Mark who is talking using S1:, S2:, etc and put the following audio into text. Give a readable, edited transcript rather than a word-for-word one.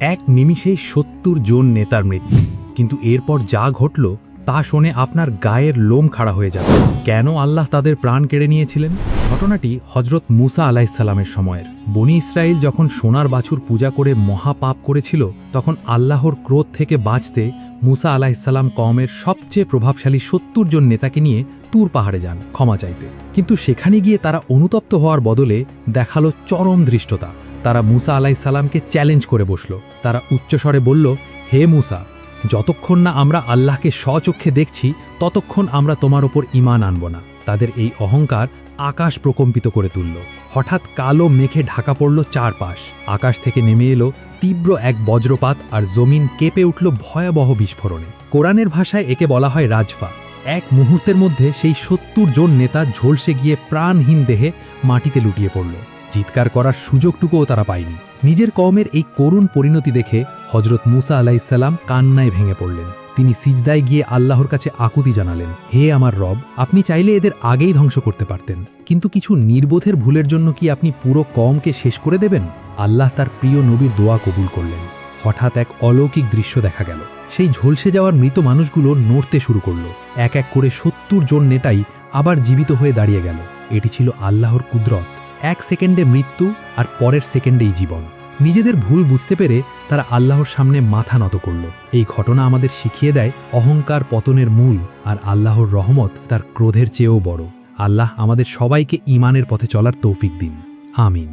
S1: এক নিমিষেই ৭০ জন নেতার মৃত্যু। কিন্তু এরপর যা ঘটল তা শুনে আপনার গায়ের লোম খাড়া হয়ে যাবে। কেন আল্লাহ তাদের প্রাণ কেড়ে নিয়েছিলেন? ঘটনাটি হজরত মুসা আলাইহিসসালামের সময়ের। বনি ইসরায়েল যখন সোনার বাছুর পূজা করে মহাপাপ করেছিল, তখন আল্লাহর ক্রোধ থেকে বাঁচতে মুসা আলাইহিসসালাম কওমের সবচেয়ে প্রভাবশালী ৭০ জন নেতাকে নিয়ে তুর পাহাড়ে যান ক্ষমা চাইতে। কিন্তু সেখানে গিয়ে তারা অনুতপ্ত হওয়ার বদলে দেখালো চরম ধৃষ্টতা। তারা মুসা আলাইহিসসালামকে চ্যালেঞ্জ করে বসল। তারা উচ্চস্বরে বলল, হে মুসা, যতক্ষণ না আমরা আল্লাহকে স্বচক্ষে দেখছি ততক্ষণ আমরা তোমার ওপর ঈমান আনব না। তাদের এই অহংকার আকাশ প্রকম্পিত করে তুলল। হঠাৎ কালো মেঘে ঢাকা পড়ল চারপাশ। আকাশ থেকে নেমে এলো তীব্র এক বজ্রপাত, আর জমিন কেঁপে উঠল ভয়াবহ বিস্ফোরণে। কোরআনের ভাষায় একে বলা হয় রাজফা। এক মুহূর্তের মধ্যে সেই ৭০ জন নেতা ঝলসে গিয়ে প্রাণহীন দেহে মাটিতে লুটিয়ে পড়ল। চিৎকার করার সুযোগটুকুও তারা পায়নি। নিজের কওমের এই করুণ পরিণতি দেখে হজরত মুসা আলাইহিসসালাম কান্নায় ভেঙে পড়লেন। তিনি সিজদায় গিয়ে আল্লাহর কাছে আকুতি জানালেন, হে আমার রব, আপনি চাইলে এদের আগেই ধ্বংস করতে পারতেন, কিন্তু কিছু নির্বোধের ভুলের জন্য কি আপনি পুরো কওমকে শেষ করে দেবেন? আল্লাহ তার প্রিয় নবীর দোয়া কবুল করলেন। হঠাৎ এক অলৌকিক দৃশ্য দেখা গেল। সেই ঝলসে যাওয়ার মৃত মানুষগুলো নড়তে শুরু করল। এক এক করে ৭০ জন নেতাই আবার জীবিত হয়ে দাঁড়িয়ে গেল। এটি ছিল আল্লাহর কুদরত। এক সেকেন্ডে মৃত্যু আর পরের সেকেন্ডেই জীবন। নিজেদের ভুল বুঝতে পেরে তারা আল্লাহর সামনে মাথা নত করল। এই ঘটনা আমাদের শিখিয়ে দেয় অহংকার পতনের মূল, আর আল্লাহর রহমত তার ক্রোধের চেয়েও বড়। আল্লাহ আমাদের সবাইকে ঈমানের পথে চলার তৌফিক দিন। আমিন।